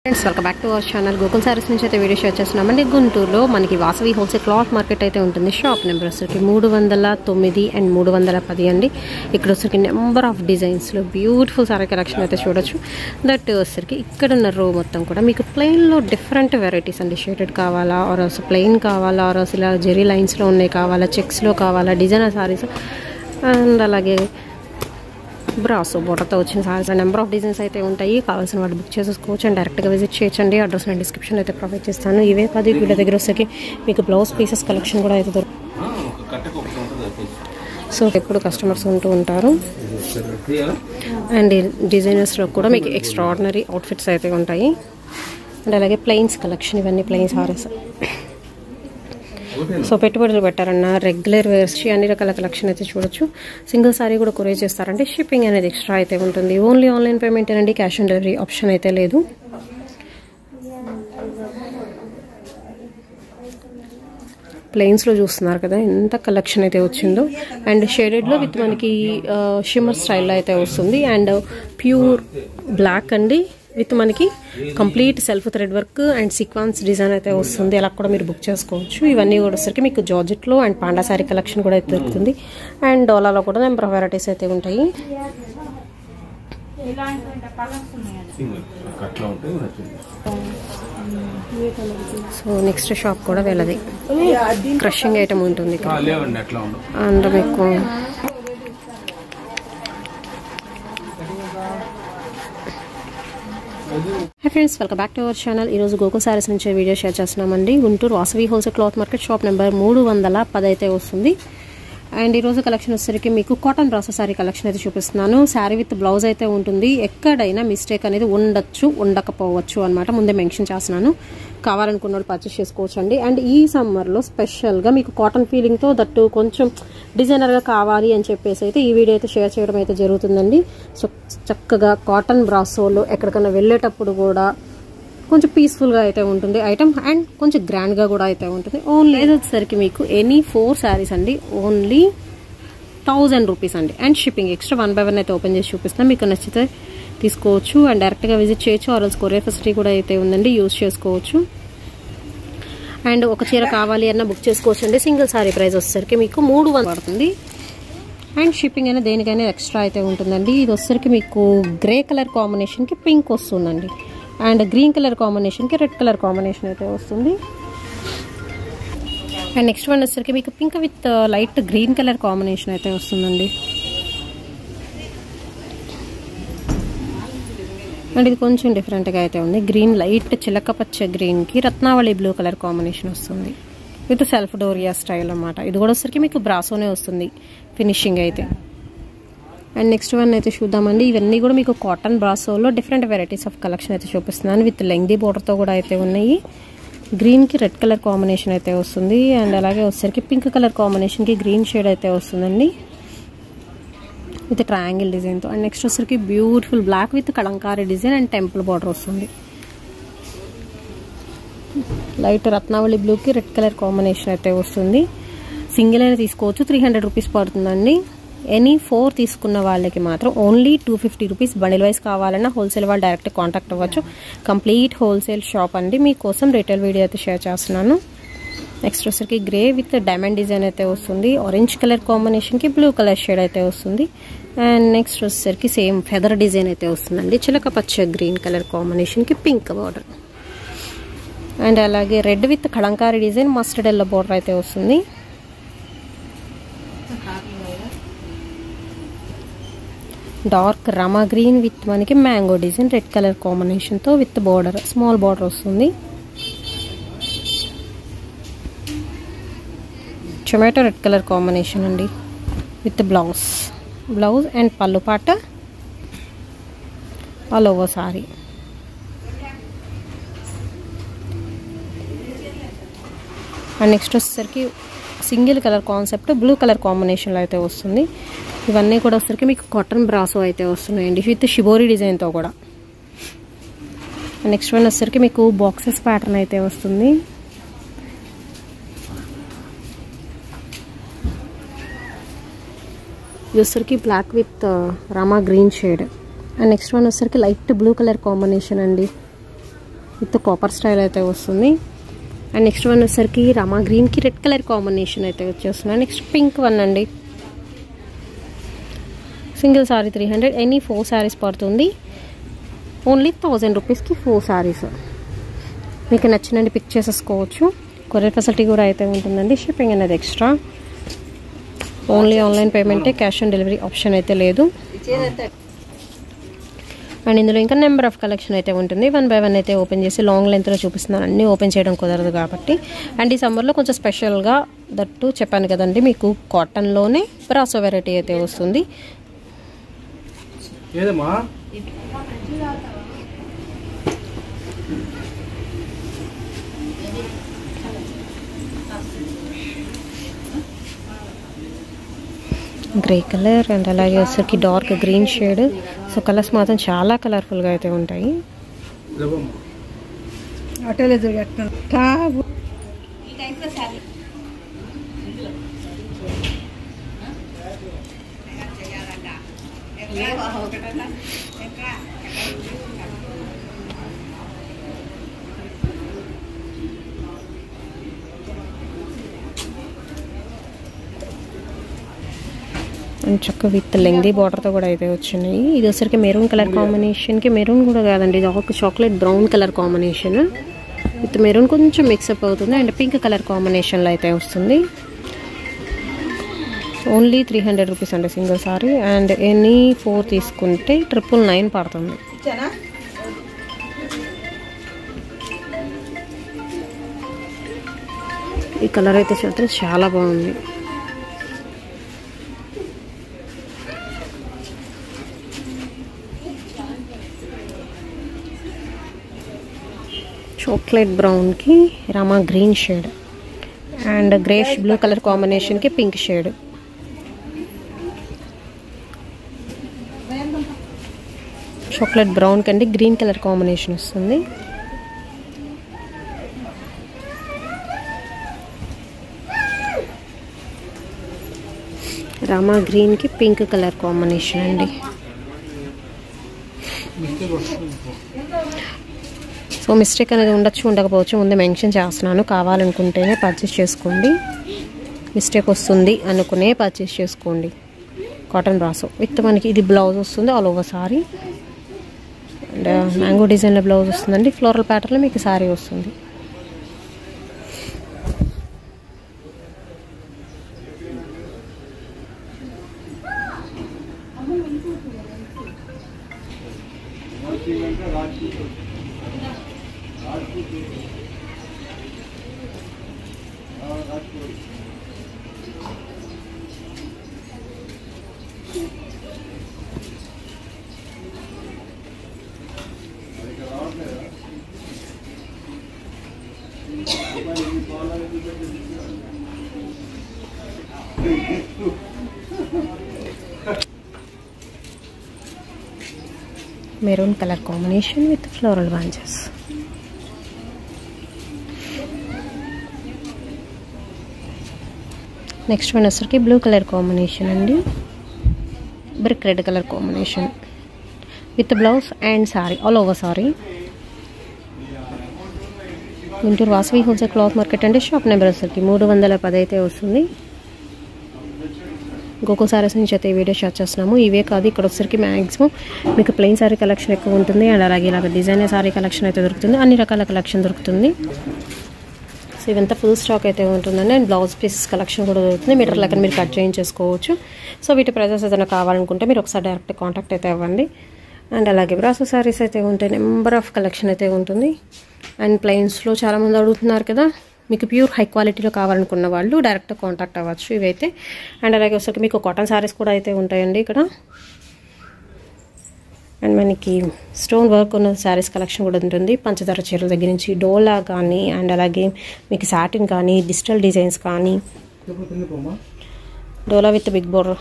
Friends welcome back to our channel. Gokul saris నుంచి అయితే video share చేస్తున్నామండి. గుంటూరులో మనకి వాసవి హోల్సేల్ క్లాత్ మార్కెట్ అయితే ఉంటుంది. షాప్ నెంబర్ వచ్చరికి 309 అండ్ 310 అండి. ఇక్కడ వచ్చరికి నెంబర్ ఆఫ్ డిజైన్స్లో బ్యూటిఫుల్ సారీ కలెక్షన్ అయితే చూడొచ్చు. దట్ వచ్చరికి ఇక్కడ ఉన్న రో మొత్తం కూడా మీకు ప్లెయిన్లో డిఫరెంట్ వెరైటీస్ అండి. షేడెడ్ కావాలా, ఆర్ ప్లెయిన్ కావాలా, ఆర్ ఇలా జెరీ లైన్స్లో ఉన్నాయి కావాలా, చెక్స్లో కావాలా, డిజైనర్ సారీస్ అండ్ అలాగే బ్రాసో బోటర్తో వచ్చిన సారీస్ నెంబర్ ఆఫ్ డిజైన్స్ అయితే ఉంటాయి. కావాల్సిన వాటి బుక్ చేసేసుకోవచ్చు అండ్ డైరెక్ట్గా విజిట్ చేయొచ్చండి. అడ్రస్ నేను డిస్క్రిప్షన్ అయితే ప్రొవైడ్ చేస్తాను. ఇవే కాదు, వీళ్ళ దగ్గర వచ్చేకి మీకు బ్లౌజ్ పీసెస్ కలెక్షన్ కూడా అయితే దొరుకుతుంది. సో ఎప్పుడు కస్టమర్స్ ఉంటూ ఉంటారు అండ్ డిజైనర్స్లో కూడా మీకు ఎక్స్ట్రాడినరీ అవుట్ఫిట్స్ అయితే ఉంటాయి. అండ్ అలాగే ప్లెయిన్స్ కలెక్షన్, ఇవన్నీ ప్లెయిన్ సారీస్. సో పెట్టుబడులు పెట్టారన్న రెగ్యులర్ వేర్స్ అన్ని రకాల కలెక్షన్ అయితే చూడొచ్చు. సింగిల్ సారీ కూడా కొరియర్ చేస్తారంటే షిప్పింగ్ అనేది ఎక్స్ట్రా అయితే ఉంటుంది. ఓన్లీ ఆన్లైన్ పేమెంట్ అండి, క్యాష్ ఆన్ డెలివరీ ఆప్షన్ అయితే లేదు. ప్లెయిన్స్లో చూస్తున్నారు కదా ఎంత కలెక్షన్ అయితే వచ్చిందో. అండ్ షేడెడ్లో విత్ మనకి షిమ్మర్ స్టైల్లో అయితే వస్తుంది. అండ్ ప్యూర్ బ్లాక్ అండి విత్ మనకి complete self thread work and sequence design అయితే వస్తుంది. అలా కూడా మీరు బుక్ చేసుకోవచ్చు. ఇవన్నీ కూడా వచ్చరికి మీకు జార్జెట్లో అండ్ పాండా శారీ కలెక్షన్ కూడా అయితే దొరుకుతుంది. అండ్ డోలాలో కూడా నెంబర్ ఆఫ్ వెరైటీస్ అయితే ఉంటాయి. సో నెక్స్ట్ షాప్ కూడా వెళ్ళది క్రషింగ్ ఐటమ్ ఉంటుంది. అండ్ మీకు hi friends, welcome back to our channel. ఈరోజు గోకుల్ సారీస్ నుంచి వీడియో షేర్ చేస్తున్నామండి. Guntur Vasavi wholesale cloth market shop number 310 అయితే వస్తుంది. అండ్ ఈరోజు కలెక్షన్ వచ్చేసరికి మీకు కాటన్ బ్రాసో శారీ కలెక్షన్ అయితే చూపిస్తున్నాను. శారీ విత్ బ్లౌజ్ అయితే ఉంటుంది. ఎక్కడైనా మిస్టేక్ అనేది ఉండొచ్చు, ఉండకపోవచ్చు అనమాట. ముందే మెన్షన్ చేస్తున్నాను. కావాలనుకున్న వాళ్ళు పర్చేస్ చేసుకోవచ్చు అండి. అండ్ ఈ సమ్మర్లో స్పెషల్గా మీకు కాటన్ ఫీలింగ్తో దట్టు కొంచెం డిజైనర్గా కావాలి అని చెప్పేసి అయితే ఈ వీడియో అయితే షేర్ చేయడం అయితే జరుగుతుందండి. సో చక్కగా కాటన్ బ్రాసోలో ఎక్కడికైనా వెళ్ళేటప్పుడు కూడా కొంచెం పీస్ఫుల్గా అయితే ఉంటుంది ఐటమ్ అండ్ కొంచెం గ్రాండ్గా కూడా అయితే ఉంటుంది. ఓన్లీ వచ్చేసరికి మీకు ఎనీ 4 శారీస్ అండి ఓన్లీ 1000 రూపీస్ అండి. అండ్ షిప్పింగ్ ఎక్స్ట్రా 1 by 1 అయితే ఓపెన్ చేసి చూపిస్తాం. మీకు నచ్చితే తీసుకోవచ్చు అండ్ డైరెక్ట్గా విజిట్ చేయొచ్చు. ఆర్ఎల్స్ కొరియర్ ఫెసిలిటీ కూడా అయితే ఉందండి, యూజ్ చేసుకోవచ్చు. అండ్ ఒక చీర కావాలి అన్న బుక్ చేసుకోవచ్చు అండి. సింగిల్ శారీ ప్రైస్ వచ్చేసరికి మీకు 300 పడుతుంది. అండ్ షిప్పింగ్ అయినా దేనికైనా ఎక్స్ట్రా అయితే ఉంటుందండి. ఇది వచ్చేసరికి మీకు గ్రే కలర్ కాంబినేషన్కి పింక్ వస్తుందండి. అండ్ గ్రీన్ కలర్ కాంబినేషన్కి రెడ్ కలర్ కాంబినేషన్ అయితే వస్తుంది. అండ్ నెక్స్ట్ వన్ వచ్చేసరికి మీకు pink with light green colour combination అయితే వస్తుందండి. అండ్ ఇది కొంచెం డిఫరెంట్గా అయితే ఉంది. గ్రీన్ లైట్ చిలక పచ్చ గ్రీన్కి రత్నావళి బ్లూ కలర్ కాంబినేషన్ వస్తుంది విత్ సెల్ఫ్ డోరియా స్టైల్ అన్నమాట. ఇది కూడా వచ్చేసరికి మీకు బ్రాసోనే వస్తుంది ఫినిషింగ్ అయితే. అండ్ నెక్స్ట్ వన్ అయితే చూద్దామండి. ఇవన్నీ కూడా మీకు కాటన్ బ్రాసోలో డిఫరెంట్ వెరైటీస్ ఆఫ్ కలెక్షన్ అయితే చూపిస్తున్నాను. విత్ లెంగ్దీ బోర్డర్తో కూడా అయితే ఉన్నాయి. గ్రీన్కి రెడ్ కలర్ కాంబినేషన్ అయితే వస్తుంది. అండ్ అలాగే వచ్చేసరికి పింక్ కలర్ కాంబినేషన్కి గ్రీన్ షేడ్ అయితే వస్తుందండి విత్ ట్రయాంగిల్ డిజైన్తో. అండ్ నెక్స్ట్ వచ్చేసరికి beautiful black with Kalamkari design and temple border వస్తుంది. లైట్ రత్నావళి బ్లూకి రెడ్ కలర్ కాంబినేషన్ అయితే వస్తుంది. సింగిల్ అయినా తీసుకోవచ్చు, 300 రూపీస్ పడుతుందండి. ఎనీ 4 తీసుకున్న వాళ్ళకి మాత్రం ఓన్లీ 250 రూపీస్. బండిల్ వైజ్ కావాలన్నా హోల్సేల్ వాళ్ళు డైరెక్ట్ కాంటాక్ట్ అవ్వచ్చు. కంప్లీట్ హోల్సేల్ షాప్ అండి. మీకోసం రిటైల్ వీడియో అయితే షేర్ చేస్తున్నాను. నెక్స్ట్ వచ్చరికి గ్రే విత్ డైమండ్ డిజైన్ అయితే వస్తుంది. ఆరెంజ్ కలర్ కాంబినేషన్కి బ్లూ కలర్ షేడ్ అయితే వస్తుంది. అండ్ నెక్స్ట్ వచ్చేసరికి సేమ్ ఫెదర్ డిజైన్ అయితే వస్తుందండి. చిలక పచ్చ గ్రీన్ కలర్ కాంబినేషన్కి పింక్ బార్డర్. అండ్ అలాగే red with Kalamkari design mustard yellow border అయితే వస్తుంది. డార్క్ రమా గ్రీన్ విత్ మనకి మ్యాంగో డిజైన్ రెడ్ కలర్ కాంబినేషన్తో విత్ బార్డర్, స్మాల్ బార్డర్ వస్తుంది. టొమాటో రెడ్ కలర్ కాంబినేషన్ అండి విత్ బ్లౌజ్ అండ్ పళ్ళు పాట all over sari. And next వచ్చేసరికి single colour concept blue colour కాంబినేషన్లో అయితే వస్తుంది. ఇవన్నీ కూడా వచ్చేసరికి మీకు కాటన్ బ్రాసో అయితే వస్తున్నాయండి విత్ షిబోరి డిజైన్తో కూడా. నెక్స్ట్ వన్ వచ్చేసరికి మీకు బాక్సెస్ ప్యాటర్న్ అయితే వస్తుంది. ఇది వచ్చేసరికి black with Rama green shade. And next one వచ్చేసరికి లైట్ బ్లూ కలర్ కాంబినేషన్ అండి. విత్ కాపర్ స్టైల్ అయితే వస్తుంది. అండ్ నెక్స్ట్ వన్ వచ్చేసరికి రామా గ్రీన్కి రెడ్ కలర్ కాంబినేషన్ అయితే వచ్చేస్తుంది. నెక్స్ట్ పింక్ వన్ అండి. సింగిల్ సారీ 300, ఎనీ 4 sarees పడుతుంది. ఓన్లీ 1000 రూపీస్కి 4 sarees. మీకు నచ్చినండి పిక్ చేసేసుకోవచ్చు. కొరియర్ ఫెసిలిటీ కూడా అయితే ఉంటుందండి. షిప్పింగ్ అనేది ఎక్స్ట్రా. ఓన్లీ ఆన్లైన్ పేమెంటే, క్యాష్ ఆన్ డెలివరీ ఆప్షన్ అయితే లేదు. అండ్ ఇందులో ఇంకా నెంబర్ ఆఫ్ కలెక్షన్ అయితే ఉంటుంది. 1 by 1 అయితే ఓపెన్ చేసి లాంగ్ లెంత్లో చూపిస్తున్నాను. అన్నీ ఓపెన్ చేయడం కుదరదు కాబట్టి. అండ్ ఈ సమ్మర్లో కొంచెం స్పెషల్గా దట్టు చెప్పాను కదండి, మీకు కాటన్లోనే బ్రాసో వెరైటీ అయితే వస్తుంది. గ్రే కలర్ అండ్ అలాగే వచ్చేసరికి dark green shade. So colours మాత్రం చాలా కలర్ఫుల్గా అయితే ఉంటాయి. అండ్ చక్క విత్ లెంగ్దీ బార్డర్తో కూడా అయితే వచ్చినాయి. ఇది వచ్చరికి మెరూన్ కలర్ కాంబినేషన్కి, మెరూన్ కూడా కాదండి, ఇది ఒక chocolate brown colour combination with maroon కొంచెం మిక్సప్ అవుతుంది. అండ్ పింక్ కలర్ కాంబినేషన్లో అయితే వస్తుంది. ఓన్లీ 300 రూపీస్ అండి సింగిల్ సారీ. అండ్ ఎనీ 4 తీసుకుంటే 999 పడుతుంది. ఈ కలర్ అయితే చూస్తే చాలా బాగుంది. చాక్లెట్ బ్రౌన్కి Rama green shade and greyish blue colour కాంబినేషన్కి పింక్ షేడ్. చాక్లెట్ బ్రౌన్ కంటే గ్రీన్ కలర్ కాంబినేషన్ వస్తుంది. రామా గ్రీన్కి పింక్ కలర్ కాంబినేషన్ అండి. సో మిస్టేక్ అనేది ఉండొచ్చు, ఉండకపోవచ్చు, ముందు మెన్షన్ చేస్తున్నాను. కావాలనుకుంటేనే పర్చేస్ చేసుకోండి. మిస్టేక్ వస్తుంది అనుకునే పర్చేస్ చేసుకోండి. కాటన్ బ్రాసో విత్ మనకి ఇది బ్లౌజ్ వస్తుంది all over sari. And mango డిజైన్లో బ్లౌజ్ వస్తుందండి. ఫ్లోరల్ ప్యాటర్న్లో మీకు సారీ వస్తుంది. Maroon colour combination with floral bunches. Next one వచ్చరికి బ్లూ కలర్ కాంబినేషన్ అండి. Brick red colour combination with blouse and sorry all over sorry. Guntur Vasavi wholesale cloth market అంటే shop number వచ్చరికి 310 అయితే వస్తుంది. గోకుల్ సారీస్ నుంచి అయితే ఈ వీడియో షేర్ చేస్తున్నాము. ఇవే కాదు, ఇక్కడ వచ్చరికి మ్యాక్సిమం మీకు ప్లెయిన్ సారీ కలెక్షన్ ఎక్కువ ఉంటుంది. అండ్ అలాగే ఇలాగ డిజైనర్ సారీ కలెక్షన్ అయితే దొరుకుతుంది. అన్ని రకాల కలెక్షన్ దొరుకుతుంది. సో ఇవంతా ఫుల్ స్టాక్ అయితే ఉంటుందండి. అండ్ బ్లౌజ్ పీసెస్ కలెక్షన్ కూడా దొరుకుతుంది. మీటర్ లెక్కన మీరు కట్ చేయించేసుకోవచ్చు. సో వీటి ప్రైజెస్ ఏదైనా కావాలనుకుంటే మీరు ఒకసారి డైరెక్ట్ కాంటాక్ట్ అయితే అవ్వండి. అండ్ అలాగే బ్రాసో సారీస్ అయితే ఉంటాయి. నెంబర్ ఆఫ్ కలెక్షన్ అయితే ఉంటుంది. అండ్ ప్లెయిన్స్లో చాలామంది అడుగుతున్నారు కదా, మీకు ప్యూర్ హై క్వాలిటీలో కావాలనుకున్న వాళ్ళు డైరెక్ట్ కాంటాక్ట్ అవ్వచ్చు ఇవైతే. అండ్ అలాగే వచ్చరికి మీకు కాటన్ సారీస్ కూడా అయితే ఉంటాయండి ఇక్కడ. అండ్ మనకి స్టోన్ వర్క్ ఉన్న శారీస్ కలెక్షన్ కూడా ఉంటుంది. పంచదార చీరల దగ్గర నుంచి డోలా కానీ, అండ్ అలాగే మీకు సాటిన్ కానీ, డిజిటల్ డిజైన్స్ కానీ, డోలా విత్ బిగ్ బోర్డర్.